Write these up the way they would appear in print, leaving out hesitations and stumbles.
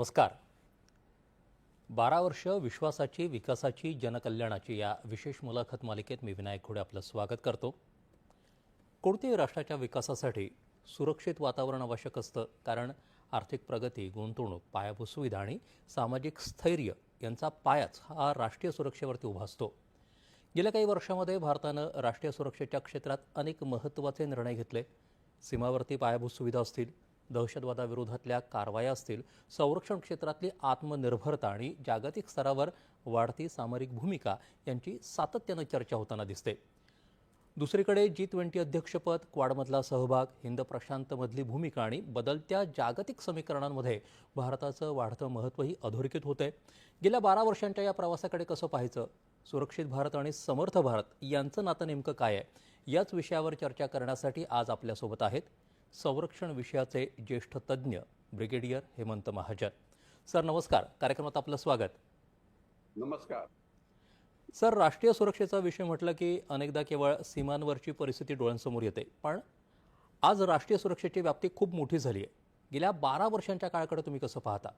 नमस्कार. 12 वर्ष विश्वासाची, विकासाची, जनकल्याणाची या विशेष मुलाखत मालिकेत मी विनायक घोडे आपलं स्वागत करतो. कोणत्याही राष्ट्राच्या विकासासाठी सुरक्षित वातावरण आवश्यक असतं, कारण आर्थिक प्रगती, गुंतवणूक, पायाभूत सुविधा आणि सामाजिक स्थैर्य यांचा पायाच हा राष्ट्रीय सुरक्षेवरती उभा असतो. गेल्या काही वर्षांमध्ये भारतानं राष्ट्रीय सुरक्षेच्या क्षेत्रात अनेक महत्त्वाचे निर्णय घेतले. सीमावर्ती पायाभूत सुविधा असतील, दहशतवादाविरोधातल्या कारवाया असतील, संरक्षण क्षेत्रातली आत्मनिर्भरता आणि जागतिक स्तरावर वाढती सामरिक भूमिका यांची सातत्यानं चर्चा होताना दिसते. दुसरीकडे G20 अध्यक्षपद, क्वाडमधला सहभाग, हिंद प्रशांतमधली भूमिका आणि बदलत्या जागतिक समीकरणांमध्ये भारताचं वाढतं महत्त्वही अधोरेखित होतंय. गेल्या 12 वर्षांच्या या प्रवासाकडे कसं पाहायचं, सुरक्षित भारत आणि समर्थ भारत यांचं नातं नेमकं काय आहे, याच विषयावर चर्चा करण्यासाठी आज आपल्यासोबत आहेत संरक्षण विषयाचे ज्येष्ठ तज्ज्ञ ब्रिगेडियर हेमंत महाजन. सर नमस्कार, कार्यक्रमात आपलं स्वागत. नमस्कार सर, राष्ट्रीय सुरक्षेचा विषय म्हटलं की अनेकदा केवळ सीमांवरची परिस्थिती डोळ्यांसमोर येते, पण आज राष्ट्रीय सुरक्षेची व्याप्ती खूप मोठी झाली आहे. गेल्या 12 वर्षांच्या काळाकडे तुम्ही कसं पाहता?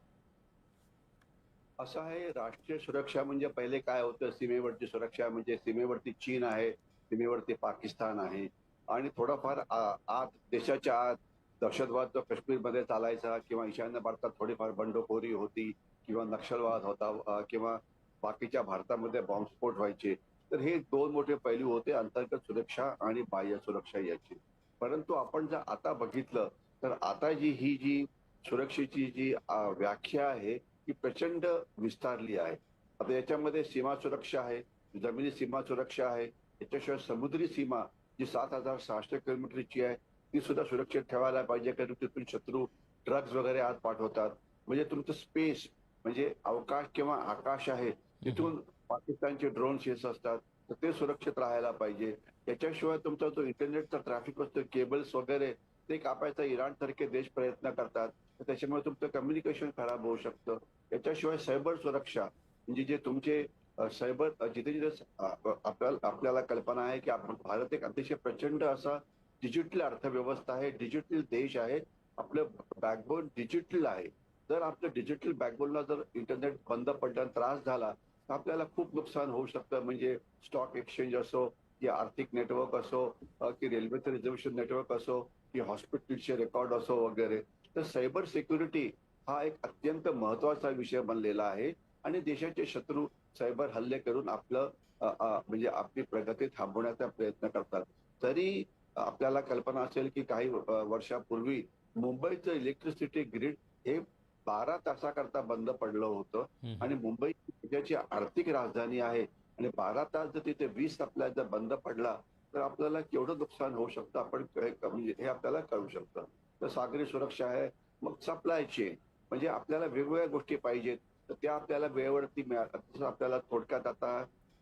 असं आहे, राष्ट्रीय सुरक्षा म्हणजे पहिले काय होतं, सीमेवरची सुरक्षा म्हणजे सीमेवरती चीन आहे, सीमेवरती पाकिस्तान आहे आणि थोडाफार आत देशाच्या आत दहशतवाद जो काश्मीरमध्ये चालायचा किंवा ईशान्य भारतात थोडीफार बंडखोरी होती किंवा नक्षलवाद होता किंवा बाकीच्या भारतामध्ये बॉम्बस्फोट व्हायचे. तर हे दोन मोठे पैलू होते, अंतर्गत सुरक्षा आणि बाह्य सुरक्षा याची. परंतु आपण जर आता बघितलं तर आता जी सुरक्षेची जी व्याख्या आहे ही प्रचंड विस्तारली आहे. आता याच्यामध्ये सीमा सुरक्षा आहे, जमिनी सीमा सुरक्षा आहे, याच्याशिवाय समुद्री सीमा जी 7,600 किलोमीटरची आहे ती सुद्धा सुरक्षित ठेवायला पाहिजे, कारण तिथून शत्रू ड्रग्ज वगैरे आत पाठवतात. म्हणजे तुमचं स्पेस म्हणजे अवकाश किंवा आकाश आहे, तिथून पाकिस्तानचे ड्रोन्स येत असतात, तर ते सुरक्षित राहायला पाहिजे. याच्याशिवाय तुमचा जो इंटरनेटचा ट्रॅफिक असतो, केबल्स वगैरे ते कापायचा इराण सारखे देश प्रयत्न करतात, तर त्याच्यामुळे तुमचं कम्युनिकेशन खराब होऊ शकतं. याच्याशिवाय सायबर सुरक्षा म्हणजे जे तुमचे सायबर जिथे जिथे आपल्याला कल्पना आहे की आपण भारत एक अतिशय प्रचंड असा डिजिटल अर्थव्यवस्था आहे, डिजिटल देश आहे, आपलं बॅकबोन डिजिटल आहे. जर आपलं डिजिटल बॅकबोनला जर इंटरनेट बंद पडल्याने त्रास झाला तर आपल्याला खूप नुकसान होऊ शकतं. म्हणजे स्टॉक एक्सचेंज असो की आर्थिक नेटवर्क असो की रेल्वेचं रिझर्वेशन नेटवर्क असो की हॉस्पिटलचे रेकॉर्ड असो वगैरे. तर सायबर सिक्युरिटी हा एक अत्यंत महत्वाचा विषय बनलेला आहे आणि देशाचे शत्रू सायबर हल्ले करून आपलं म्हणजे आपली प्रगती थांबवण्याचा प्रयत्न करतात. तरी आपल्याला कल्पना असेल की काही वर्षापूर्वी मुंबईचं इलेक्ट्रिसिटी ग्रिड हे 12 तासाकरता बंद पडलं होतं आणि मुंबई देशाची आर्थिक राजधानी आहे आणि 12 तास जर तिथे वीज सप्लाय जर बंद पडला तर आपल्याला केवढं नुकसान होऊ शकतं आपण म्हणजे हे आपल्याला कळू शकतं. तर सागरी सुरक्षा आहे, मग सप्लाय चेन म्हणजे आपल्याला वेगवेगळ्या गोष्टी पाहिजेत तर त्या आपल्याला वेळेवरती मिळाल्या. तसं आपल्याला थोडक्यात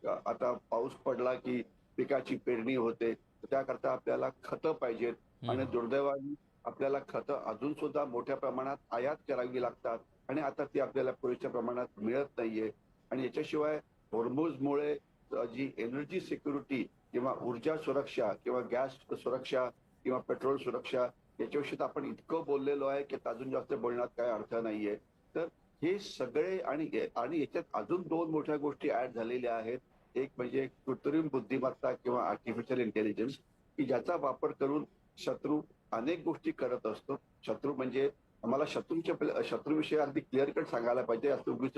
आता पाऊस पडला की पिकाची पेरणी होते, त्याकरता आपल्याला खतं पाहिजेत आणि दुर्दैवाने आपल्याला खतं अजून सुद्धा मोठ्या प्रमाणात आयात करावी लागतात आणि आता ती आपल्याला पुरेशा प्रमाणात मिळत नाहीये. आणि याच्याशिवाय होर्मुझमुळे जी एनर्जी सिक्युरिटी किंवा ऊर्जा सुरक्षा किंवा गॅस सुरक्षा किंवा पेट्रोल सुरक्षा याच्याविषयी आपण इतकं बोललेलो आहे की अजून जास्त बोलण्यात काय अर्थ नाहीये. तर हे सगळे आणि याच्यात अजून दोन मोठ्या गोष्टी ऍड झालेल्या आहेत. एक म्हणजे कृत्रिम बुद्धिमत्ता किंवा आर्टिफिशियल इंटेलिजन्स, की ज्याचा वापर करून शत्रू अनेक गोष्टी करत असतो. शत्रू म्हणजे आम्हाला शत्रूविषयी अगदी क्लिअर कट सांगायला पाहिजे, उगीच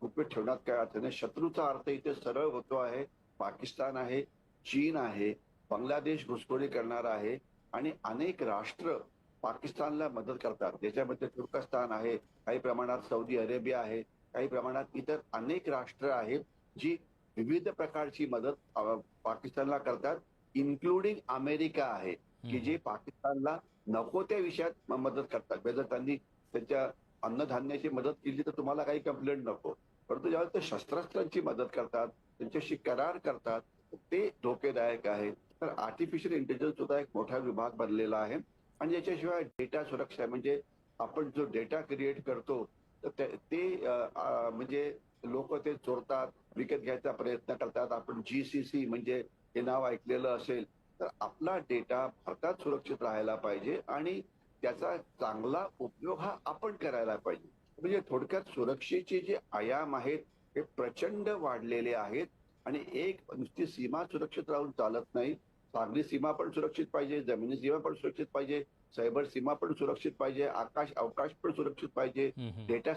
गुपित ठेवण्यात काय अर्थ नाही. शत्रूचा अर्थ इथे सरळ होतो आहे, पाकिस्तान आहे, चीन आहे, बांगलादेश घुसखोरी करणार आहे आणि अनेक राष्ट्र पाकिस्तानला मदत करतात. त्याच्यामध्ये तुर्कस्तान आहे, काही प्रमाणात सौदी अरेबिया आहे, काही प्रमाणात इतर अनेक राष्ट्र आहेत जी विविध प्रकारची मदत पाकिस्तानला करतात, इन्क्लुडिंग अमेरिका आहे की जे पाकिस्तानला नको त्या विषयात मदत करतात. जर त्यांनी त्यांच्या अन्नधान्याची मदत केली तर तुम्हाला काही कंप्लेंट नको, परंतु ज्यावेळेस ते शस्त्रास्त्रांची मदत करतात, त्यांच्याशी करार करतात, ते धोकेदायक आहे. तर आर्टिफिशियल इंटेलिजन्स सुद्धा एक मोठा विभाग बनलेला आहे आणि याच्याशिवाय डेटा सुरक्षा म्हणजे आपण जो डेटा क्रिएट करतो तर ते म्हणजे लोक ते चोरतात, विकत घ्यायचा प्रयत्न करतात. आपण GCC म्हणजे हे नाव ऐकलेलं असेल. तर आपला डेटा भारतात सुरक्षित राहायला पाहिजे आणि त्याचा चांगला उपयोग हा आपण करायला पाहिजे. म्हणजे थोडक्यात सुरक्षेचे जे आयाम आहेत हे प्रचंड वाढलेले आहेत. आणि एक नुसती सीमा सुरक्षित राहून चालत नाही. सागरी सीमा पण सुरक्षित पाहिजे, जमिनी सीमा पण सुरक्षित पाहिजे, सायबर सीमा पण सुरक्षित पाहिजे, आकाश अवकाश पण सुरक्षित पाहिजे, हं, हं. डेटा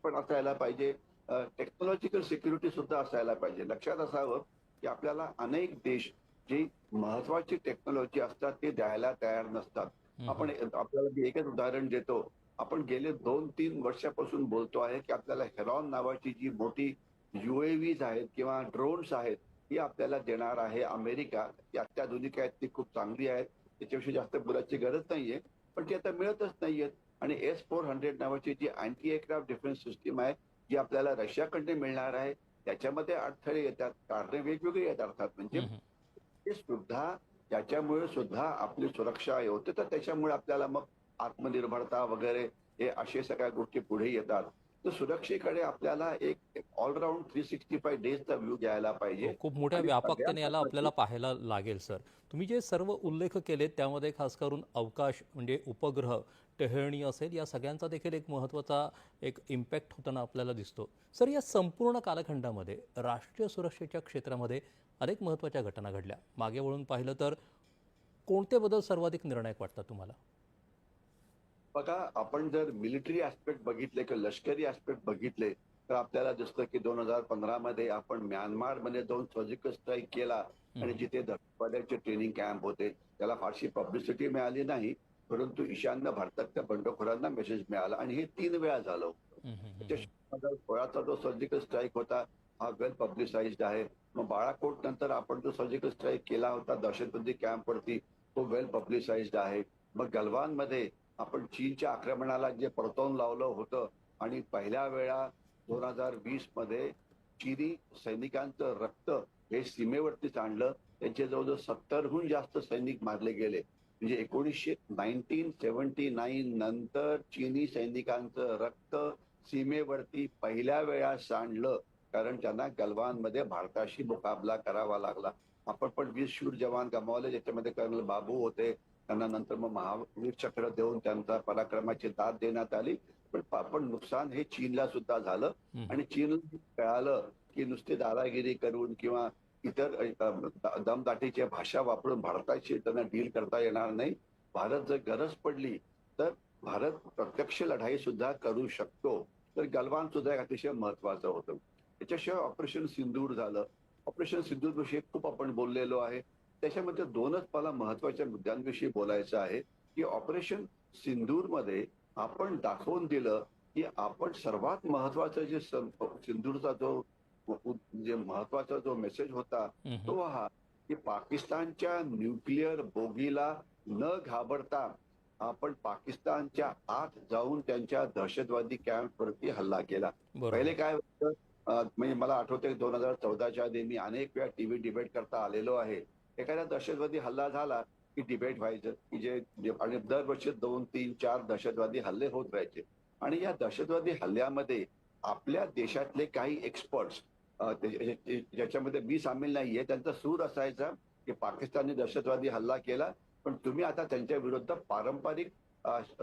पण असायला पाहिजे, टेक्नॉलॉजिकल सिक्युरिटी सुद्धा असायला पाहिजे. लक्षात असावं की आपल्याला अनेक देश जे महत्वाची टेक्नॉलॉजी असतात ते द्यायला तयार नसतात. हं, हं. आपण आपल्याला मी एकच उदाहरण देतो. आपण गेले 2-3 वर्षापासून बोलतो आहे की आपल्याला हेरॉन नावाची जी मोठी UAVs आहेत किंवा ड्रोन्स आहेत, ही आपल्याला देणार आहे अमेरिका. ती अत्याधुनिक आहेत, ती खूप चांगली आहेत. त्याच्याविषयी जास्त बोलायची गरज नाहीये. पण ती आता मिळतच नाहीयेत. आणि S-400 नावाची जी अँटी एअरक्राफ्ट डिफेन्स सिस्टीम आहे, जी आपल्याला रशियाकडनं मिळणार आहे, त्याच्यामध्ये अडथळे येतात. कारणे वेगवेगळी आहेत अर्थात. म्हणजे हं, हं. ते सुद्धा त्याच्यामुळे सुद्धा आपली सुरक्षा होते. तर त्याच्यामुळे आपल्याला मग आत्मनिर्भरता वगैरे हे अशा सगळ्या गोष्टी पुढे येतात. तर सुरक्षेकडे आपल्याला एक ऑलराऊंड 365 डेजचा व्ह्यू घ्यायला हो, पाहिजे. खूप मोठ्या आणि सगळ्यात व्यापकतेने याला महत्त्वाची आपल्याला पाहायला लागेल सर. तुम्ही जे सर्व उल्लेख केलेत त्यामध्ये खास करून अवकाश म्हणजे उपग्रह, टेहळणी असेल या सगळ्यांचा देखील एक महत्त्वाचा एक इम्पॅक्ट होताना आपल्याला दिसतो. सर या संपूर्ण कालखंडामध्ये राष्ट्रीय सुरक्षेच्या क्षेत्रामध्ये अनेक महत्त्वाच्या घटना घडल्या. मागे वळून पाहिलं तर कोणते बदल सर्वाधिक निर्णायक वाटतात तुम्हाला? बघा, आपण जर मिलिटरी ऍस्पेक्ट बघितले किंवा लष्करी ऍस्पेक्ट बघितले, तर आपल्याला दिसतं की 2015 मध्ये आपण म्यानमारमध्ये जाऊन सर्जिकल स्ट्राईक केला. हं, आणि हं. जिथे दहशतवाद्यांचे ट्रेनिंग कॅम्प होते, त्याला फारशी पब्लिसिटी मिळाली नाही. परंतु ईशान्य भारतातल्या बंडखोरांना मेसेज मिळाला आणि हे 3 वेळा झालं होतं. हं, हं, हं, हं. त्याच्या 2016चा जो सर्जिकल स्ट्राईक होता, हा वेल पब्लिसाइज्ड आहे. मग बाळाकोट नंतर आपण जो सर्जिकल स्ट्राईक केला होता दहशतवादी कॅम्पवरती, तो वेल पब्लिसाइज्ड आहे. मग गलवानमध्ये आपण चीनच्या आक्रमणाला जे परतवून लावलं होतं आणि पहिल्या वेळा 2020 मध्ये चीनी सैनिकांचं रक्त हे सीमेवरती सांडलं. त्यांचे जवळजवळ 70हून जास्त सैनिक मारले गेले. म्हणजे 1979 नंतर चीनी सैनिकांचं रक्त सीमेवरती पहिल्या वेळा सांडलं. कारण त्यांना गलवानमध्ये भारताशी मुकाबला करावा लागला. आपण पण 20 शूर जवान गमावले, ज्याच्यामध्ये कर्नल बाबू होते. त्यांना नंतर मग महावीर चक्र देऊन त्यांचा पराक्रमाची दाद देण्यात आली. पण नुकसान हे चीनला सुद्धा झालं. हं, हं. आणि चीनला कळालं की नुसती दादागिरी करून किंवा इतर दमदाटीची भाषा वापरून भारताशी त्यांना डील करता येणार नाही. भारत जर गरज पडली तर भारत प्रत्यक्ष लढाई सुद्धा करू शकतो. तर गलवान सुद्धा एक अतिशय महत्वाचं होतं. त्याच्याशिवाय ऑपरेशन सिंदूर झालं. ऑपरेशन सिंदूर विषयी खूप आपण बोललेलो आहे. त्याच्यामध्ये 2च मला महत्वाच्या मुद्द्यांविषयी बोलायचं आहे की ऑपरेशन सिंदूरमध्ये आपण दाखवून दिलं की आपण सर्वात महत्वाचं जे सिंदूरचा जो जे महत्वाचा जो मेसेज होता, हं, हं. तो हा की पाकिस्तानच्या न्यूक्लिअर बोगीला न घाबरता आपण पाकिस्तानच्या आत जाऊन त्यांच्या दहशतवादी कॅम्पवरती हल्ला केला. पहिले बरोबर. काय होतं, म्हणजे मला आठवतंय 2014च्या आधी मी अनेक वेळा टीव्ही डिबेट करता आलेलो आहे. एखादा दहशतवादी हल्ला झाला की डिबेट व्हायचं की आणि दरवर्षी 2, 3, 4 दहशतवादी हल्ले होत राहायचे. आणि या दहशतवादी हल्ल्यामध्ये आपल्या देशातले काही एक्सपर्ट्स, ज्याच्यामध्ये मी सामील नाहीये, त्यांचा सूर असायचा की पाकिस्तानने दहशतवादी हल्ला केला, पण तुम्ही आता त्यांच्या विरुद्ध पारंपरिक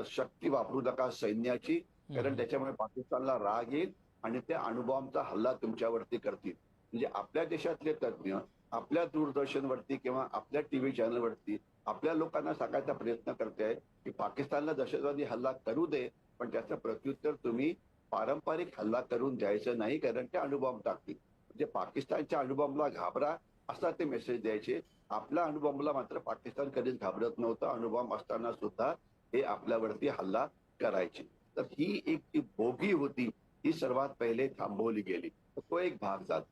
शक्ती वापरू नका सैन्याची, हं, कारण हं. त्याच्यामुळे पाकिस्तानला राग येईल आणि ते अणुबॉम्बचा हल्ला तुमच्यावरती करतील. म्हणजे आपल्या देशातले तज्ज्ञ आपल्या दूरदर्शनवरती किंवा आपल्या टीव्ही चॅनलवरती आपल्या लोकांना सांगायचा प्रयत्न करते आहे की पाकिस्तानला दहशतवादी हल्ला करू दे, पण त्याचं प्रत्युत्तर तुम्ही पारंपरिक हल्ला करून द्यायचं नाही, कारण ते अणुबॉम्ब टाकतील. म्हणजे पाकिस्तानच्या अणुबॉम्बला घाबरा असा ते मेसेज द्यायचे. आपल्या अणुबॉम्बला मात्र पाकिस्तान कधीच घाबरत नव्हतं. अणुबॉम्ब असताना सुद्धा हे आपल्यावरती हल्ला करायचे. तर ही एक जी बोगी होती, ही सर्वात पहिले थांबवली गेली. तर तो एक भाग झाला.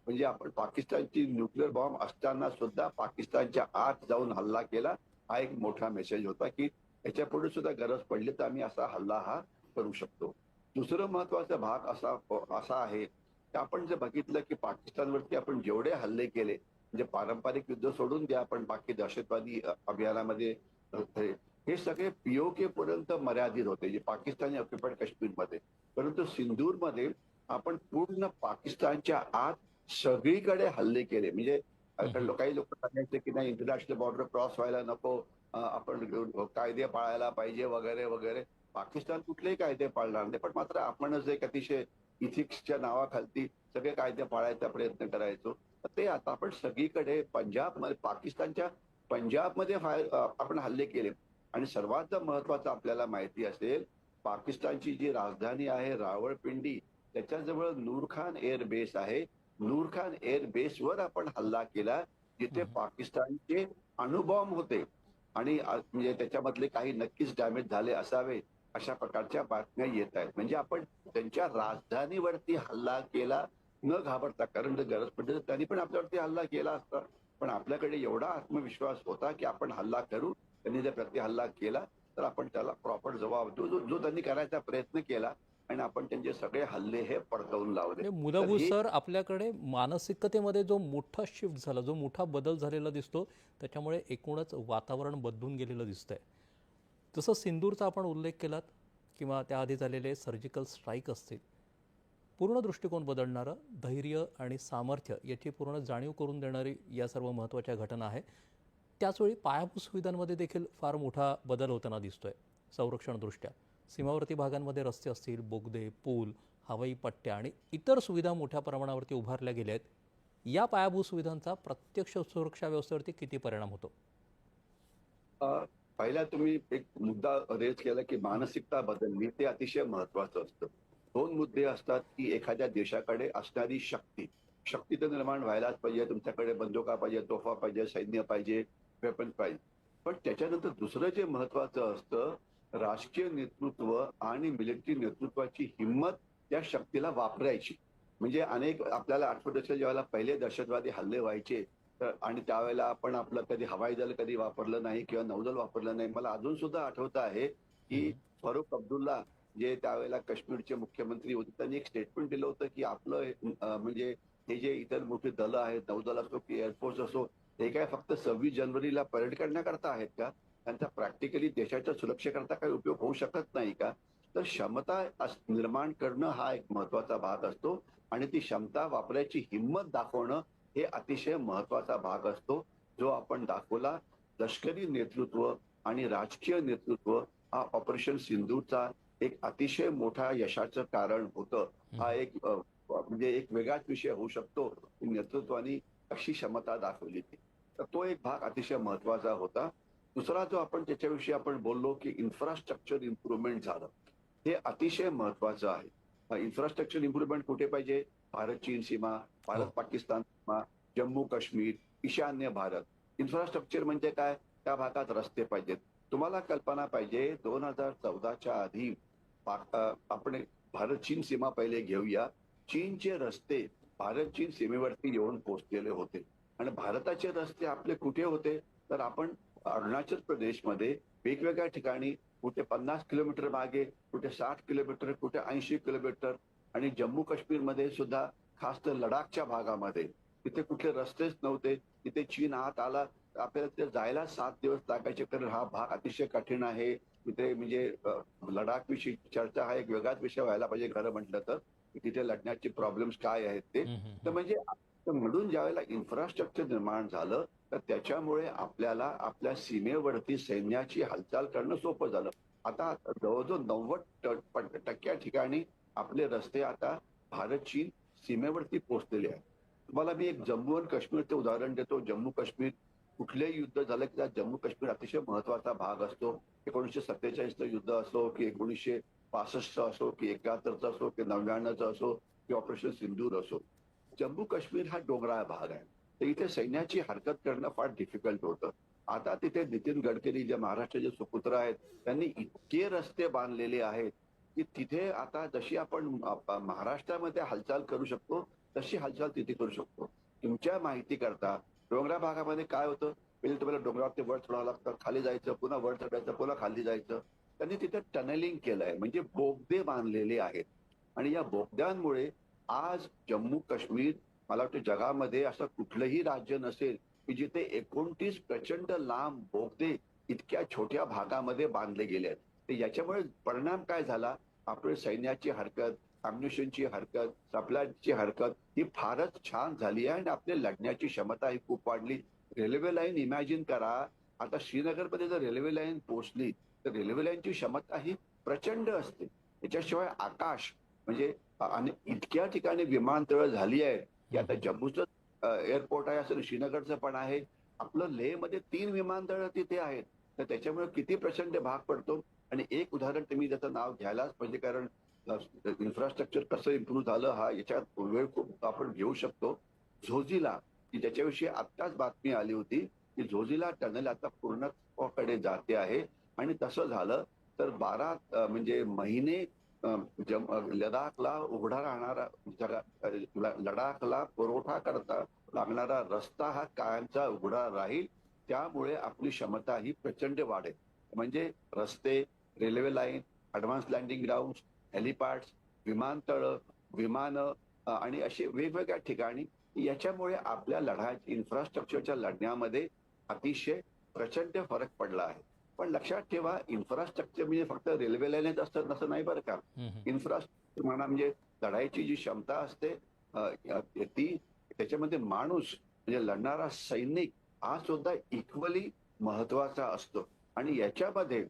म्हणजे आपण पाकिस्तानची न्यूक्लिअर बॉम्ब असताना सुद्धा पाकिस्तानच्या आत जाऊन हल्ला केला. हा एक मोठा मेसेज होता की याच्यापुढे सुद्धा गरज पडली तर आम्ही असा हल्ला हा करू शकतो. दुसरं महत्वाचा भाग असा असा आहे की आपण जे बघितलं की पाकिस्तानवरती आपण जेवढे हल्ले केले, म्हणजे पारंपरिक युद्ध सोडून द्या, आपण बाकी दहशतवादी अभियानामध्ये हे सगळे पीओके पर्यंत मर्यादित होते, जे पाकिस्तानी ऑक्युपाईड काश्मीरमध्ये. परंतु सिंदूरमध्ये आपण पूर्ण पाकिस्तानच्या आत सगळीकडे हल्ले केले. म्हणजे हं, हं. काही लोक सांगायचे की नाही, इंटरनॅशनल बॉर्डर क्रॉस व्हायला नको, आपण कायदे पाळायला पाहिजे वगैरे वगैरे. पाकिस्तान कुठलेही कायदे पाळणार नाही, पण मात्र आपणच एक अतिशय इथिक्सच्या नावाखालती सगळे कायदे पाळायचा प्रयत्न करायचो. तर ते आता आपण सगळीकडे पंजाबमध्ये, पाकिस्तानच्या पंजाबमध्ये आपण हल्ले केले. आणि सर्वात महत्वाचं आपल्याला माहिती असेल, पाकिस्तानची जी राजधानी आहे रावळपिंडी, त्याच्याजवळ नूरखान एअर बेस आहे. नूरखान एअर बेसवर आपण हल्ला केला, जिथे हम्म. पाकिस्तानचे अणुबॉम्ब होते. आणि म्हणजे त्याच्यामधले काही नक्कीच डॅमेज झाले असावे, अशा प्रकारच्या बातम्या येत आहेत. म्हणजे आपण त्यांच्या राजधानीवरती हल्ला केला न घाबरता, कारण जर गरज पडली तर त्यांनी पण आपल्यावरती हल्ला केला असता. पण आपल्याकडे एवढा आत्मविश्वास होता की आपण हल्ला करू. त्यांनी जर प्रति हल्ला केला तर आपण त्याला प्रॉपर जबाब देऊ, जो जो त्यांनी करायचा प्रयत्न केला. आणि आपण त्यांचे सगळे हल्ले हे पडताळून लावले. म्हणजे तर मूलभूत हे सर आपल्याकडे मानसिकतेमध्ये जो मोठा शिफ्ट झाला, जो मोठा बदल झालेला दिसतो, त्याच्यामुळे एकूणच वातावरण बदलून गेलेलं दिसतंय. जसं सिंदूरचा आपण उल्लेख केलात किंवा त्याआधी झालेले सर्जिकल स्ट्राईक असतील, पूर्ण दृष्टिकोन बदलणारं, धैर्य आणि सामर्थ्य याची पूर्ण जाणीव करून देणारी या सर्व महत्त्वाच्या घटना आहे. त्याचवेळी पायाभूत सुविधांमध्ये देखील फार मोठा बदल होताना दिसतोय संरक्षणदृष्ट्या. सीमावर्ती भागांमध्ये रस्ते असतील, बोगदे, पूल, हवाई पट्ट्या आणि इतर सुविधा मोठ्या प्रमाणावरती उभारल्या गेल्या आहेत. या पायाभूत सुविधांचा प्रत्यक्ष सुरक्षा व्यवस्थेवरती किती परिणाम होतो? अ, पहिला तुम्ही एक मुद्दा रेज केला की मानसिकता बदलली, ते अतिशय महत्वाचं असतं. दोन मुद्दे असतात की एखाद्या देशाकडे असणारी शक्ती. शक्ती तर निर्माण व्हायलाच पाहिजे. तुमच्याकडे बंदुका पाहिजे, तोफा पाहिजे, सैन्य पाहिजे, वेपन पाहिजे. पण त्याच्यानंतर दुसरं जे महत्वाचं असतं, राजकीय नेतृत्व आणि मिलिटरी नेतृत्वाची हिंमत त्या शक्तीला वापरायची. म्हणजे अनेक आपल्याला आठवत असेल, ज्यावेळेला पहिले दहशतवादी हल्ले व्हायचे, तर आणि त्यावेळेला आपण आपलं कधी हवाई दल कधी वापरलं नाही किंवा नौदल वापरलं नाही. मला अजून सुद्धा आठवत आहे की हम्म. फारुख अब्दुल्ला, जे त्यावेळेला काश्मीरचे मुख्यमंत्री होते, त्यांनी एक स्टेटमेंट दिलं होतं की आपलं म्हणजे हे जे इतर मोठी दलं आहेत, नौदल असो की एअरफोर्स असो, हे काय फक्त 26 जानेवारीला परेड करण्याकरता आहेत का? त्यांचा प्रॅक्टिकली देशाच्या सुरक्षेकरता काही उपयोग होऊ शकत नाही का? तर क्षमता निर्माण करणं हा एक महत्वाचा भाग असतो. आणि ती क्षमता वापरायची हिंमत दाखवणं हे अतिशय महत्वाचा भाग असतो, जो आपण दाखवला. लष्करी नेतृत्व आणि राजकीय नेतृत्व हा ऑपरेशन सिंधूचा एक अतिशय मोठा यशाचं कारण होतं. हा एक म्हणजे एक वेगळाच विषय होऊ शकतो की नेतृत्वाने अशी क्षमता दाखवली ती. तर तो एक भाग अतिशय महत्वाचा होता. दुसरा जो आपण त्याच्याविषयी आपण बोललो की इन्फ्रास्ट्रक्चर इम्प्रुव्हमेंट झालं, हे अतिशय महत्वाचं आहे. इन्फ्रास्ट्रक्चर इम्प्रुव्हमेंट कुठे पाहिजे? भारत चीन सीमा, भारत हो. पाकिस्तान सीमा, जम्मू काश्मीर, ईशान्य भारत. इन्फ्रास्ट्रक्चर म्हणजे काय? त्या भागात रस्ते पाहिजेत. तुम्हाला कल्पना पाहिजे, 2014च्या आधी आपण भारत चीन सीमा पहिले घेऊया. चीनचे रस्ते भारत चीन सीमेवरती येऊन पोहोचलेले होते. आणि भारताचे रस्ते आपले कुठे होते? तर आपण अरुणाचल प्रदेशमध्ये वेगवेगळ्या ठिकाणी, कुठे 50 किलोमीटर मागे, कुठे 60 किलोमीटर, कुठे 80 किलोमीटर. आणि जम्मू काश्मीरमध्ये सुद्धा, खास तर लडाखच्या भागामध्ये, तिथे कुठले रस्तेच नव्हते. तिथे चीन आत आला, आपल्याला तिथे जायला 7 दिवस लागायचे, कारण हा भाग अतिशय कठीण आहे. तिथे म्हणजे लडाख विषयी चर्चा हा एक वेगळाच विषय व्हायला पाहिजे खरं म्हटलं तर, की तिथे लढण्याचे प्रॉब्लेम्स काय आहेत ते. हम्म, हम्म, तर हम्म. म्हणजे म्हणून ज्यावेळेला इन्फ्रास्ट्रक्चर निर्माण झालं, तर त्याच्यामुळे आपल्याला आपल्या सीमेवरती सैन्याची हालचाल करणं सोपं झालं. आता जवळजवळ 90% ठिकाणी आपले रस्ते आता भारत चीन सीमेवरती पोहोचलेले आहेत. तुम्हाला मी एक जम्मू आणि काश्मीरचं उदाहरण देतो. जम्मू काश्मीर, कुठलेही युद्ध झालं की त्यात जम्मू काश्मीर अतिशय महत्वाचा भाग असतो. 1947चं युद्ध असो की 1965चं असो की 71चं असो की 99चं असो की ऑपरेशन सिंदूर असो. जम्मू काश्मीर हा डोंगराळ भाग आहे. तर इथे सैन्याची हरकत करणं फार डिफिकल्ट होतं. आता तिथे नितीन गडकरी, जे महाराष्ट्राचे सुपुत्र आहेत, त्यांनी इतके रस्ते बांधलेले आहेत की तिथे आता जशी आपण महाराष्ट्रामध्ये हालचाल करू शकतो, तशी हालचाल तिथे करू शकतो. तुमच्या माहिती करता, डोंगराळ भागामध्ये काय होतं? पहिले तुम्हाला डोंगरावरती वर चढावं लागतं, खाली जायचं, पुन्हा वर चढायचं, पुन्हा खाली जायचं. त्यांनी तिथे टनेलिंग केलंय, म्हणजे बोगदे बांधलेले आहेत. आणि या बोगद्यांमुळे आज जम्मू काश्मीर, मला वाटतं जगामध्ये असं कुठलंही राज्य नसेल की जिथे 29 प्रचंड लांब बोगदे इतक्या छोट्या भागामध्ये बांधले गेले आहेत. तर याच्यामुळे परिणाम काय झाला? आपल्या सैन्याची हरकत, अम्युनिशनची हरकत, सप्लायची हरकत ही फारच छान झाली आहे. आणि आपली लढण्याची क्षमता ही खूप वाढली. रेल्वे लाईन इमॅजिन करा, आता श्रीनगरमध्ये जर रेल्वे लाईन पोहोचली, तर रेल्वे लाईनची क्षमता ही प्रचंड असते. त्याच्याशिवाय आकाश म्हणजे आणि इतक्या ठिकाणी विमानतळ झाली आहेत की आता जम्मूचं एअरपोर्ट आहे, असं श्रीनगरचं पण आहे. आपलं लेहमध्ये 3 विमानतळ तिथे आहेत. तर त्याच्यामुळे किती प्रचंड भाग पडतो. आणि एक उदाहरण तुम्ही त्याचं नाव घ्यायलाच म्हणजे, कारण इन्फ्रास्ट्रक्चर कसं इम्प्रूव्ह झालं हा याच्यात वेळ खूप आपण घेऊ शकतो. झोजिला, की ज्याच्याविषयी आत्ताच बातमी आली होती की झोजिला टनल आता पूर्णत्वाकडे जाते आहे. आणि तसं झालं तर 12 म्हणजे महिने लडाखला उघडा राहणारा लडाखला पुरवठा करता लागणारा रस्ता हा कायमचा उघडा राहील. त्यामुळे आपली क्षमता ही प्रचंड वाढेल. म्हणजे रस्ते, railway line, advance landing ground, helipads, विमानतळ, विमानं आणि असे वेगवेगळ्या ठिकाणी याच्यामुळे आपल्या इन्फ्रास्ट्रक्चरच्या लढण्यामध्ये अतिशय प्रचंड फरक पडला आहे. पण लक्षात ठेवा, इन्फ्रास्ट्रक्चर म्हणजे फक्त रेल्वे लाईनच असतात असं नाही बरं का. इन्फ्रास्ट्रक्चर म्हणा म्हणजे लढाईची जी क्षमता असते ती, त्याच्यामध्ये माणूस म्हणजे लढणारा सैनिक हा सुद्धा इक्वली महत्वाचा असतो. आणि याच्यामध्ये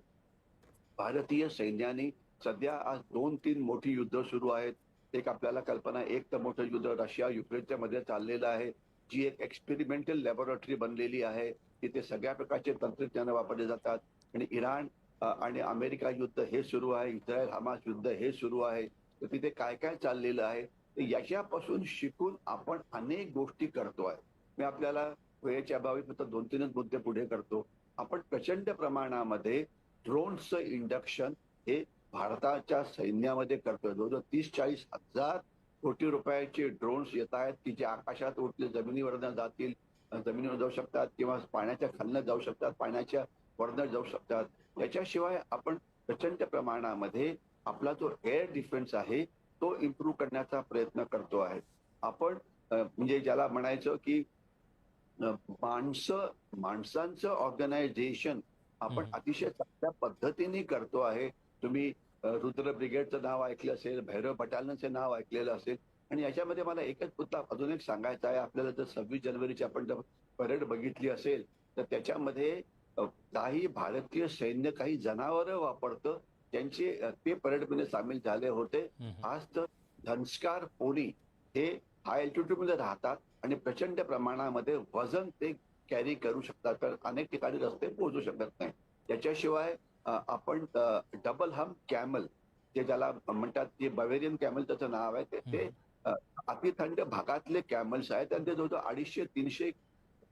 भारतीय सैन्याने सध्या आज 2-3 मोठी युद्ध सुरू आहेत. एक आपल्याला कल्पना, एक तर मोठं युद्ध रशिया युक्रेनच्या मध्ये चाललेलं आहे, जी एक एक्सपेरिमेंटल लॅबोरेटरी बनलेली आहे. तिथे सगळ्या प्रकारचे तंत्रज्ञान वापरले जातात. आणि इराण आणि अमेरिका युद्ध हे सुरू आहे, इस्रायल हमास युद्ध हे सुरू आहे. तर तिथे काय काय चाललेलं आहे, तर याच्यापासून शिकून आपण अनेक गोष्टी करतोय. मी आपल्याला वेळेच्या अभावी फक्त 2-3च मुद्दे पुढे करतो. आपण प्रचंड प्रमाणामध्ये ड्रोनचं इंडक्शन हे भारताच्या सैन्यामध्ये करतोय. जवळजवळ 30-40 हजार कोटी रुपयाचे ड्रोन्स येत आहेत की जे आकाशात उडतील, जमिनीवरनं जातील, जमिनीवर जाऊ शकतात किंवा पाण्याच्या खालनं जाऊ शकतात, पाण्याच्या वरनं जाऊ शकतात. याच्याशिवाय आपण प्रचंड प्रमाणामध्ये आपला जो एअर डिफेन्स आहे तो इम्प्रूव्ह करण्याचा प्रयत्न करतो आहे. आपण म्हणजे ज्याला म्हणायचं की माणसांचं ऑर्गनायझेशन आपण अतिशय चांगल्या पद्धतीने करतो आहे. तुम्ही रुद्र ब्रिगेडचं नाव ऐकलं असेल, भैरव बटालियनचं नाव ऐकलेलं असेल. आणि याच्यामध्ये मला एकच मुद्दा अजून एक सांगायचा आहे. आपल्याला जर 26 जानेवारीची आपण जर परेड बघितली असेल तर त्याच्यामध्ये काही भारतीय सैन्य काही जनावरं वापरतं, त्यांचे ते परेडमध्ये सामील झाले होते. आज तर धनस्कार पोनी हे हाय अल्टिट्यूड मध्ये राहतात आणि प्रचंड प्रमाणामध्ये वजन ते कॅरी करू शकतात. तर अनेक ठिकाणी रस्ते पोहोचू शकत नाही. त्याच्याशिवाय आपण डबल हम कॅमल, जे ज्याला म्हणतात, जे बवेरियन कॅमल त्याचं नाव आहे, ते अतिथंड भागातले कॅमल्स आहेत आणि ते जवळजवळ 250-300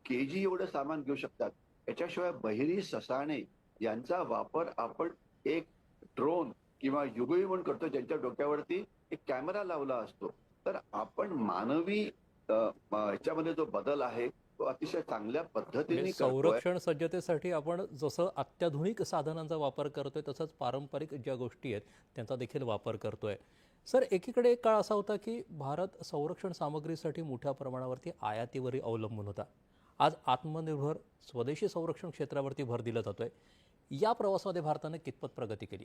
केजी एवढं सामान घेऊ शकतात. याच्याशिवाय बहिरी ससाणे यांचा वापर आपण एक ड्रोन किंवा युगविमान करतो, ज्यांच्या डोक्यावरती एक कॅमेरा लावला असतो. तर आपण मानवी ह्याच्यामध्ये जो बदल आहे तो अतिशय चांगल्या म्हणजे पद्धतीने करतोय. संरक्षण सज्जतेसाठी आपण जसं अत्याधुनिक साधनांचा वापर करतोय तसंच पारंपरिक ज्या गोष्टी आहेत त्यांचा देखील वापर करतोय. सर, एकीकडे एक काळ असा होता की भारत संरक्षण सामग्रीसाठी मोठ्या प्रमाणावरती आयातीवरही अवलंबून होता. आज आत्मनिर्भर स्वदेशी संरक्षण क्षेत्रावरती भर दिला जातोय. या प्रवासामध्ये भारताने कितपत प्रगती केली?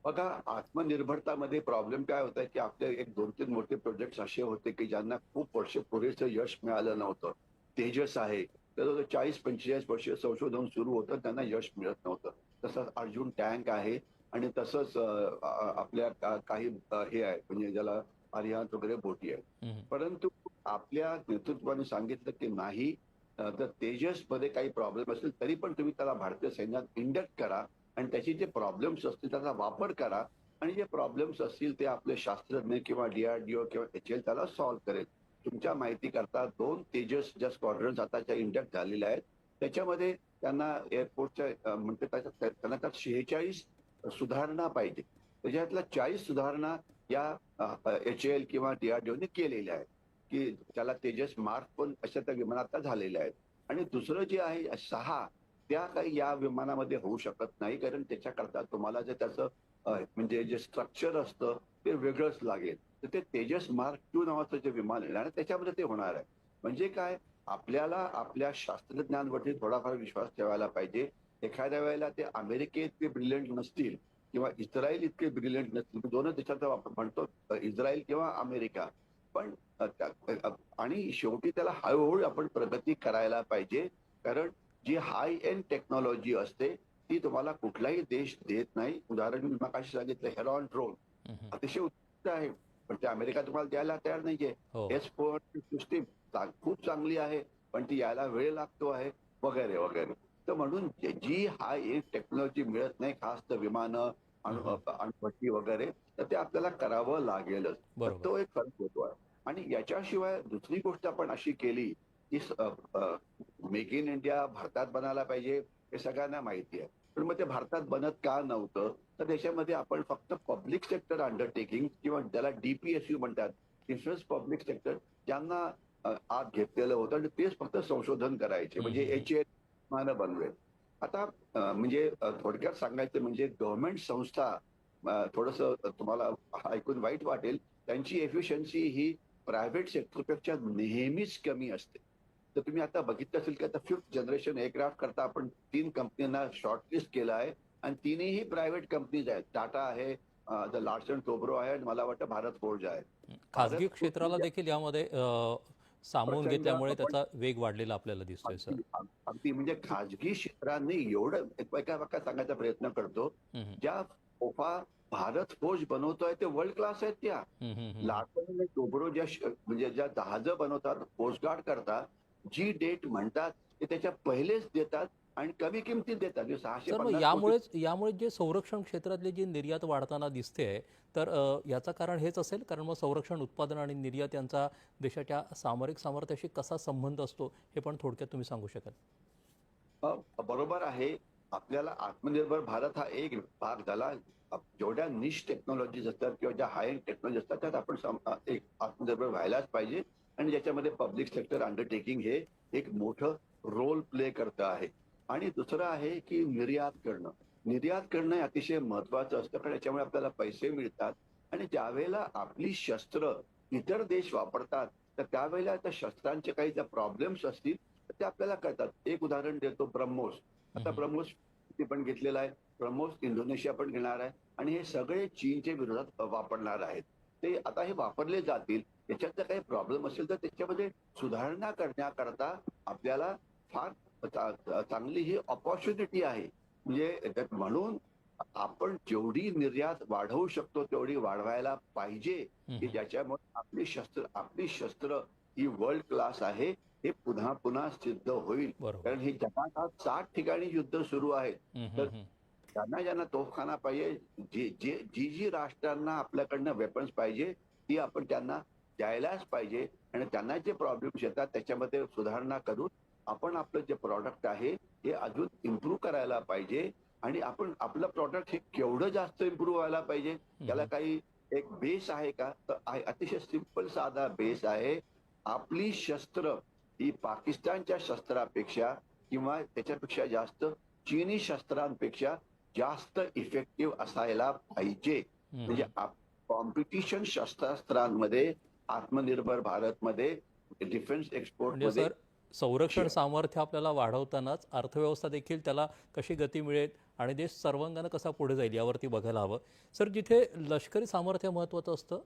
बघा, आत्मनिर्भरतामध्ये प्रॉब्लेम काय होता की आपले एक 2-3 मोठे प्रोजेक्ट असे होते की ज्यांना खूप वर्ष पुरेसं यश मिळालं नव्हतं. तेजस आहे, तर 40-45 वर्ष संशोधन सुरू होतं, त्यांना यश मिळत नव्हतं. तसंच अर्जुन टँक आहे आणि तसंच आपल्या काही हे आहे म्हणजे ज्याला अरिहंत वगैरे बोटी आहे. परंतु आपल्या नेतृत्वाने सांगितलं की नाही, तर तेजस मध्ये काही प्रॉब्लेम असेल तरी पण तुम्ही त्याला भारतीय सैन्यात इंडक्ट करा आणि त्याचे जे प्रॉब्लेम्स असतील त्याचा वापर करा. आणि जे प्रॉब्लेम्स असतील ते आपले शास्त्रज्ञ किंवा डीआरडीओ किंवा एचएल त्याला सॉल्व्ह करेल. तुमच्या माहिती करता 2 तेजस ज्या स्क्वॉड्रन्स आताच्या इंडक्ट झालेल्या आहेत त्याच्यामध्ये त्यांना एअरपोर्टच्या म्हणते त्यांना त्यात 46 सुधारणा पाहिजे. त्याच्यातल्या 40 सुधारणा या एचएल किंवा डीआरडीओने केलेल्या आहेत की त्याला तेजस मार्क पण अशा त्या विमानात झालेल्या आहेत. आणि दुसरं जे आहे 6, त्या काही या विमानामध्ये होऊ शकत नाही, कारण त्याच्याकरता तुम्हाला जे त्याचं म्हणजे जे स्ट्रक्चर असतं ते वेगळंच लागेल. तर ते तेजस मार्क 2 नावाचं जे विमान आहे आणि त्याच्यामध्ये ते होणार आहे. म्हणजे काय, आपल्याला आपल्या शास्त्रज्ञांवरती थोडाफार विश्वास ठेवायला पाहिजे. एखाद्या वेळेला ते अमेरिके इतके ब्रिलियंट नसतील किंवा इस्रायल इतके ब्रिलियंट नसतील, दोनच देशाचा आपण म्हणतो, इस्रायल किंवा अमेरिका. पण आणि शेवटी त्याला हळूहळू आपण प्रगती करायला पाहिजे. कारण जी हाय एंड टेक्नॉलॉजी असते ती तुम्हाला कुठलाही देश देत नाही. उदाहरण मी मगाशी सांगितलं हेरॉन ड्रोन हम्म. अतिशय उत्कृष्ट आहे, पण ते अमेरिका तुम्हाला द्यायला तयार नाहीये. हो. S-400 सिस्टीम खूप चांगली आहे, पण ती यायला वेळ लागतो आहे, वगैरे वगैरे. तर म्हणून जी हा एक टेक्नॉलॉजी मिळत नाही, खास तर विमानं, हम्म. अणुभट्टी वगैरे, तर ते आपल्याला करावं लागेलच. तर बरोबर. तो एक फरक होतो आहे. आणि याच्याशिवाय दुसरी गोष्ट आपण अशी केली की मेक इन इंडिया भारतात बनायला पाहिजे, हे सगळ्यांना माहिती आहे. पण मग ते भारतात बनत का नव्हतं? तर देशामध्ये आपण फक्त पब्लिक सेक्टर अंडरटेकिंग किंवा त्याला DPSU म्हणतात, डिफेन्स पब्लिक सेक्टर, ज्यांना आत घेतलेलं होतं आणि तेच फक्त संशोधन करायचे, म्हणजे हम्म. HAL विमानं बनवेल. आता म्हणजे थोडक्यात सांगायचं म्हणजे गव्हर्नमेंट संस्था, थोडंसं तुम्हाला ऐकून वाईट वाटेल, त्यांची एफिशियन्सी ही प्रायव्हेट सेक्टरपेक्षा नेहमीच कमी असते. तर तुम्ही आता बघितलं असेल की आता 5th जनरेशन एअरक्राफ्ट करता आपण 3 कंपन्यांना शॉर्टलिस्ट केलं आहे आणि तिन्हीही प्रायव्हेट कंपनीज आहेत. टाटा आहे, लार्सन टोब्रो आहे आणि मला वाटतं भारत फोर्ज आहे. खाजगी भारत फोर्ज क्षेत्राला म्हणजे देखील यामध्ये सामावून प्रचंड घेतल्यामुळे आपण त्याचा वेग वाढलेला आपल्याला दिसतोय सर. अगदी अगदी म्हणजे खाजगी क्षेत्रांनी एवढं एका वाक्यात सांगायचा प्रयत्न करतो, हम्म. ज्या तोफा भारत फौज बनवतोय ते वर्ल्ड क्लास आहेत त्या. हम्म. लार्सन आणि टोब्रो म्हणजे ज्या जहाजं बनवतात, कोस्ट गार्ड करता, जी डेट म्हणतात ते त्याच्या पहिलेच देतात आणि कमी किमतीत देतात. म्हणजे सर, मग 650 कोटी. यामुळे जे संरक्षण क्षेत्रातली जी निर्यात वाढताना दिसते, तर याचं कारण हेच असेल, कारण मग संरक्षण उत्पादन आणि निर्यात यांचा देशाच्या सामरिक सामर्थ्याशी कसा संबंध असतो हे पण थोडक्यात तुम्ही सांगू शकाल? बरोबर आहे. आपल्याला आत्मनिर्भर भारत हा एक भाग झाला. जेवढ्या निश टेक्नॉलॉजीज असतात किंवा ज्या हाय एंड टेक्नॉलॉजी असतात त्यात आपण एक आत्मनिर्भर व्हायलाच पाहिजे आणि ज्याच्यामध्ये पब्लिक सेक्टर अंडरटेकिंग हे एक मोठं रोल प्ले करतं आहे. आणि दुसरं आहे की निर्यात करणं. निर्यात करणं हे अतिशय महत्वाचं असतं, कारण याच्यामुळे आपल्याला पैसे मिळतात आणि ज्यावेळेला आपली शस्त्र इतर देश वापरतात, तर त्यावेळेला त्या शस्त्रांचे काही ज्या प्रॉब्लेम्स असतील तर ते आपल्याला कळतात. एक उदाहरण देतो, ब्रह्मोस. आता हम्म. ब्रह्मोस ते पण घेतलेला आहे. ब्रह्मोस इंडोनेशिया पण घेणार आहे आणि हे सगळे चीनच्या विरोधात वापरणार आहेत. ते आता हे वापरले जातील. त्याच्यात जर काही प्रॉब्लेम असेल तर त्याच्यामध्ये सुधारणा करण्याकरता आपल्याला फार चांगली ही अपॉर्च्युनिटी आहे. म्हणजे म्हणून आपण जेवढी निर्यात वाढवू शकतो तेवढी वाढवायला पाहिजे, की हम्म. ज्याच्यामुळे आपली शस्त्र ही वर्ल्ड क्लास आहे, हे पुन्हा पुन्हा सिद्ध होईल. बरोबर. कारण हे जगात आज 60 ठिकाणी युद्ध सुरू आहेत. तर हम्म. ज्यांना ज्यांना तोफखाना पाहिजे, जी राष्ट्रांना आपल्याकडनं वेपन्स पाहिजे, ती आपण त्यांना द्यायलाच पाहिजे आणि त्यांना जे प्रॉब्लेम्स येतात त्याच्यामध्ये सुधारणा करून आपण आपलं जे प्रॉडक्ट आहे हे अजून इम्प्रूव्ह करायला पाहिजे. आणि आपण आपलं प्रॉडक्ट हे केवढं जास्त इम्प्रूव्ह व्हायला पाहिजे, त्याला हम्म. काही एक बेस आहे का? तर आहे. अतिशय सिंपल साधा बेस आहे. आपली शस्त्र ही पाकिस्तानच्या शस्त्रापेक्षा किंवा त्याच्यापेक्षा जास्त चीनी शस्त्रांपेक्षा जास्त इफेक्टिव्ह असायला पाहिजे. म्हणजे हम्म. कॉम्पिटिशन शस्त्रास्त्रांमध्ये आत्मनिर्भर भारतमध्ये डिफेन्स म्हणजे एक्सपोर्टमध्ये सर, संरक्षण सामर्थ्य आपल्याला वाढवतानाच अर्थव्यवस्था देखील त्याला कशी गती मिळेल आणि देश सर्वांगानं कसा पुढे जाईल यावरती बघायला हवं. सर, जिथे लष्करी सामर्थ्य महत्त्वाचं असतं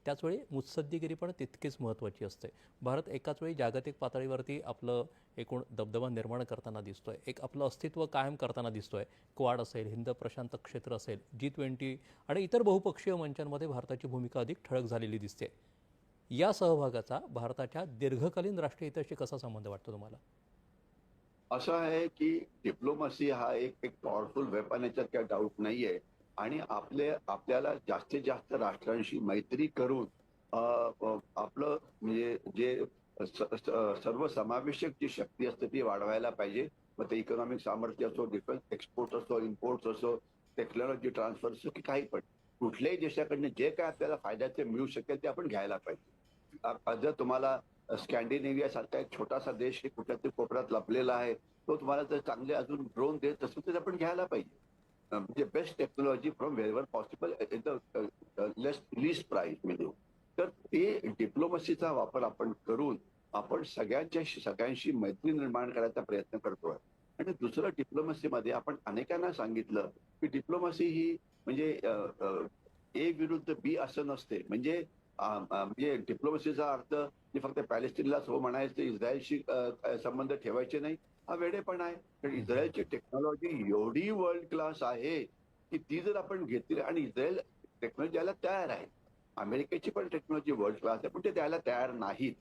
त्याचवेळी मुत्सद्देगिरी पण तितकीच महत्त्वाची असते. भारत एकाच वेळी जागतिक पातळीवरती आपलं एकूण दबदबा निर्माण करताना दिसतोय, एक आपलं अस्तित्व कायम करताना दिसतोय. क्वाड असेल, हिंद प्रशांत क्षेत्र असेल, G20 आणि इतर बहुपक्षीय मंचांमध्ये भारताची भूमिका अधिक ठळक झालेली दिसते. या सहभागाचा भारताच्या दीर्घकालीन राष्ट्रीय हिताशी कसा संबंध वाटतो तुम्हाला? असं आहे की डिप्लोमसी हा एक एक पॉवरफुल वेपन, याच्यात काही डाऊट नाहीये. आणि आपल्याला जास्तीत जास्त राष्ट्रांशी मैत्री करून आपलं म्हणजे जे सर्वसमावेशक जी शक्ती असते ती वाढवायला पाहिजे. मग ते इकॉनॉमिक सामर्थ्य असो, डिफेन्स एक्सपोर्ट असो, इम्पोर्ट असो, टेक्नॉलॉजी ट्रान्सफर असो, की काही पण कुठल्याही देशाकडनं जे काय आपल्याला फायद्याचे मिळू शकेल ते आपण घ्यायला पाहिजे. जर तुम्हाला स्कॅन्डिनेव्हिया सारखा एक छोटासा देश हे कुठल्या तरी कोपऱ्यात लपलेला आहे, तो तुम्हाला जर चांगले अजून ड्रोन देत असेल तर आपण घ्यायला पाहिजे. म्हणजे best technology from wherever possible in the least price म्हणजे. तर ते डिप्लोमसीचा वापर आपण करून आपण सगळ्यांशी मैत्री निर्माण करायचा प्रयत्न करतोय. आणि दुसरं, डिप्लोमसीमध्ये आपण अनेकांना सांगितलं की डिप्लोमसी ही म्हणजे ए विरुद्ध बी असं नसते. म्हणजे डिप्लोमसीचा अर्थ फक्त पॅलेस्टिनलाच हो म्हणायचं, इस्रायलशी संबंध ठेवायचे नाही, हा वेडेपणा आहे. कारण इस्रायलची टेक्नॉलॉजी एवढी वर्ल्ड क्लास आहे की ती जर आपण घेतली आणि इस्रायल टेक्नॉलॉजी द्यायला तयार आहे. अमेरिकेची पण टेक्नॉलॉजी वर्ल्ड क्लास आहे, पण ते द्यायला तयार नाहीत.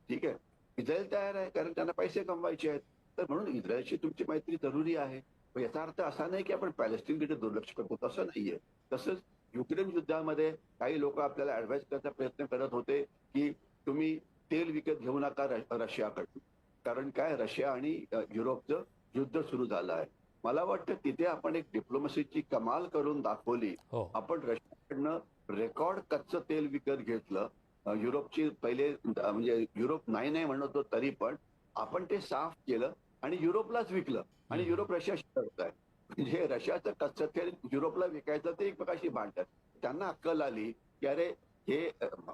ठीक आहे. इस्रायल तयार आहे कारण त्यांना पैसे कमवायचे आहेत. तर म्हणून इस्रायलशी तुमची मैत्री जरुरी आहे. पण याचा अर्थ असा नाही की आपण पॅलेस्टीनकडे दुर्लक्ष करतो, तसं नाहीये. तसंच युक्रेन युद्धामध्ये काही लोक आपल्याला ऍडवाइस करण्याचा प्रयत्न करत होते की तुम्ही तेल विकत घेऊ नका रशियाकडून. कारण काय, रशिया आणि युरोपचं युद्ध सुरू झालं आहे. मला वाटतं तिथे आपण एक डिप्लोमसीची कमाल करून दाखवली. हो. आपण रशियाकडनं रेकॉर्ड कच्चं तेल विकत घेतलं. युरोपची पहिले म्हणजे युरोप नाही नाही म्हणत होतो तरी पण आपण ते साफ केलं आणि युरोपलाच विकलं आणि युरोप रशियाशी लढत आहे. म्हणजे रशियाचं कच्चं तेल युरोपला विकायचं ते एकमेकाशी भांडतात. त्यांना अक्कल आली की अरे हे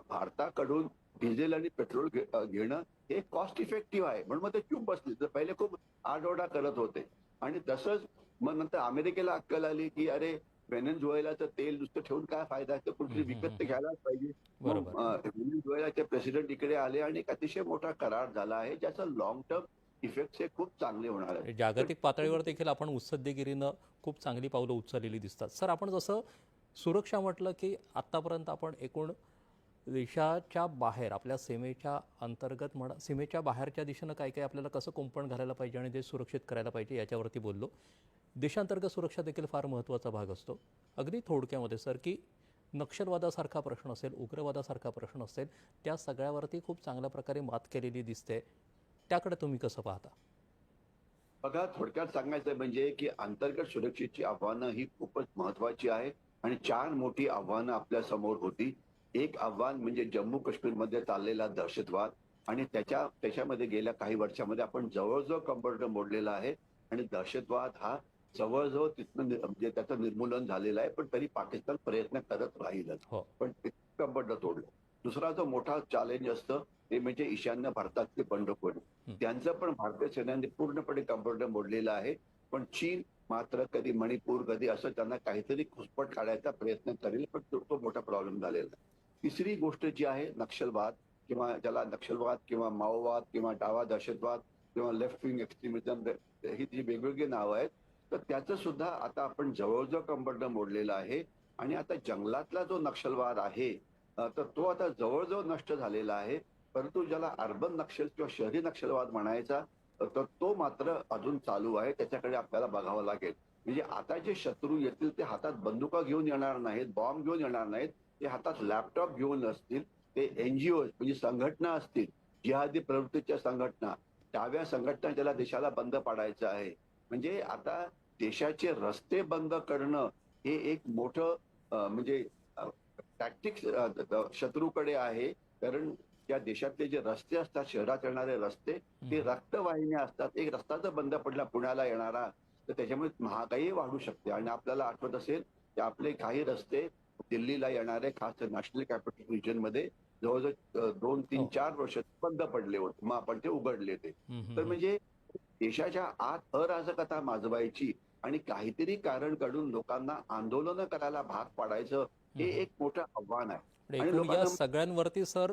भारताकडून डिझेल आणि पेट्रोल घेणं हे कॉस्ट इफेक्टिव्ह आहे. म्हणून मग ते चूप बसले. तर पहिले खूप आरडोरडा करत होते आणि तसंच मग नंतर अमेरिकेला अक्कल आली की अरे व्हेनेझुएलाचं तेल नुसतं ठेवून काय फायदा आहे, तर कुठेतरी विकत तर घ्यायलाच पाहिजे. मग बरोबर. व्हेनेझुएलाचे प्रेसिडेंट इकडे आले आणि एक अतिशय मोठा करार झाला आहे ज्याचा लॉंग टर्म इफेक्ट हे खूप चांगले होणार आहेत. जागतिक पातळीवर देखील आपण मुत्सद्देगिरीनं खूप चांगली पावलं उचललेली दिसतात. सर, आपण जसं सुरक्षा म्हटलं की आत्तापर्यंत आपण एकूण देशाच्या बाहेर आपल्या सीमेच्या अंतर्गत म्हणा, सीमेच्या बाहेरच्या दिशेनं काय काय आपल्याला कसं कुंपण घालायला पाहिजे आणि देश सुरक्षित करायला पाहिजे याच्यावरती बोललो. देशांतर्गत सुरक्षा देखील फार महत्त्वाचा भाग असतो. अगदी थोडक्यामध्ये सर, की नक्षलवादासारखा प्रश्न असेल, उग्रवादासारखा प्रश्न असेल, त्या सगळ्यावरती खूप चांगल्या प्रकारे मात केलेली दिसते. त्याकडे तुम्ही कसं पाहता? बघा, थोडक्यात सांगायचं म्हणजे की अंतर्गत सुरक्षेची आव्हानं ही खूपच महत्वाची आहे आणि 4 मोठी आव्हानं आपल्या समोर होती. एक आव्हान म्हणजे जम्मू काश्मीरमध्ये चाललेला दहशतवाद आणि त्याच्यामध्ये गेल्या काही वर्षामध्ये आपण जवळजवळ कंबरड मोडलेला आहे आणि दहशतवाद हा जवळजवळ तिथनं म्हणजे त्याचं निर्मूलन झालेलं आहे. पण तरी पाकिस्तान प्रयत्न करत राहीलच. हो. पण कंबरड तोडलं. दुसरा जो मोठा चॅलेंज असतं ते म्हणजे ईशान्य भारतातले बंडखोर. त्यांचं पण भारतीय सैन्याने पूर्णपणे कंबरड मोडलेलं आहे. पण चीन मात्र कधी मणिपूर, कधी असं त्यांना काहीतरी घुसपट काढायचा प्रयत्न करेल, पण तो मोठा प्रॉब्लेम झालेला आहे. तिसरी गोष्ट जी आहे नक्षलवाद किंवा ज्याला नक्षलवाद किंवा माओवाद किंवा डावा दहशतवाद किंवा लेफ्ट विंग एक्स्ट्रीमिझम, ही जी वेगवेगळी नावं आहेत, तर त्याचं सुद्धा आता आपण जवळजवळ कंबरड मोडलेलं आहे. आणि आता जंगलातला जो नक्षलवाद आहे तर तो आता जवळजवळ नष्ट झालेला आहे. परंतु ज्याला अर्बन नक्षल किंवा शहरी नक्षलवाद म्हणायचा तर तो मात्र अजून चालू आहे. त्याच्याकडे आपल्याला बघावं लागेल. म्हणजे आता जे शत्रू येतील ते हातात बंदुका घेऊन येणार नाहीत, बॉम्ब घेऊन येणार नाहीत. ते हातात लॅपटॉप घेऊन असतील. ते एनजीओ म्हणजे संघटना असतील, जिहादी प्रवृत्तीच्या संघटना, डाव्या संघटना, ज्याला देशाला बंद पाडायचं आहे. म्हणजे आता देशाचे रस्ते बंद करणं हे एक मोठं म्हणजे टॅक्टिक्स शत्रूकडे आहे. कारण त्या देशातले जे रस्ते असतात, शहरात येणारे रस्ते, ते रक्तवाहिन्या असतात. एक रस्ता जर बंद पडला पुण्याला येणारा, तर त्याच्यामुळे महागाई वाढू शकते. आणि आपल्याला आठवत असेल की आपले काही रस्ते दिल्लीला येणारे, खास नॅशनल कॅपिटल रिजन मध्ये जवळजवळ 2, 3, हो. 4 वर्ष बंद पडले होते. मग आपण ते उघडले ते. तर हम्म. म्हणजे देशाच्या आत अराजकता माजवायची आणि काहीतरी कारण काढून लोकांना आंदोलनं करायला भाग पाडायचं, हे एक मोठं आव्हान आहे. पण आणि एकूण या लोकांना सगळ्यांवरती सर,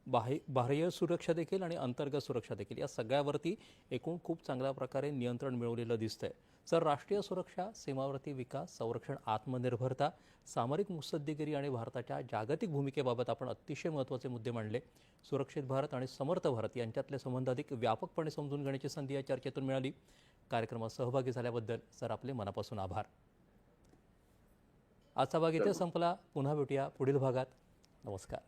बाह्य सुरक्षा देखील आणि अंतर्गत सुरक्षा देखील, या सगळ्यावरती एकूण खूप चांगल्या प्रकारे नियंत्रण मिळवलेलं दिसतंय. सर, राष्ट्रीय सुरक्षा, सीमावर्ती विकास, संरक्षण, आत्मनिर्भरता, सामरिक मुत्सद्देगिरी आणि भारताच्या जागतिक भूमिकेबाबत आपण अतिशय महत्त्वाचे मुद्दे मांडले. सुरक्षित भारत आणि समर्थ भारत यांच्यातले संबंध अधिक व्यापकपणे समजून घेण्याची संधी या चर्चेतून मिळाली. कार्यक्रमात सहभागी झाल्याबद्दल सर आपले मनापासून आभार. आजचा भाग इथे संपला. पुन्हा भेटूया पुढील भागात. नमस्कार.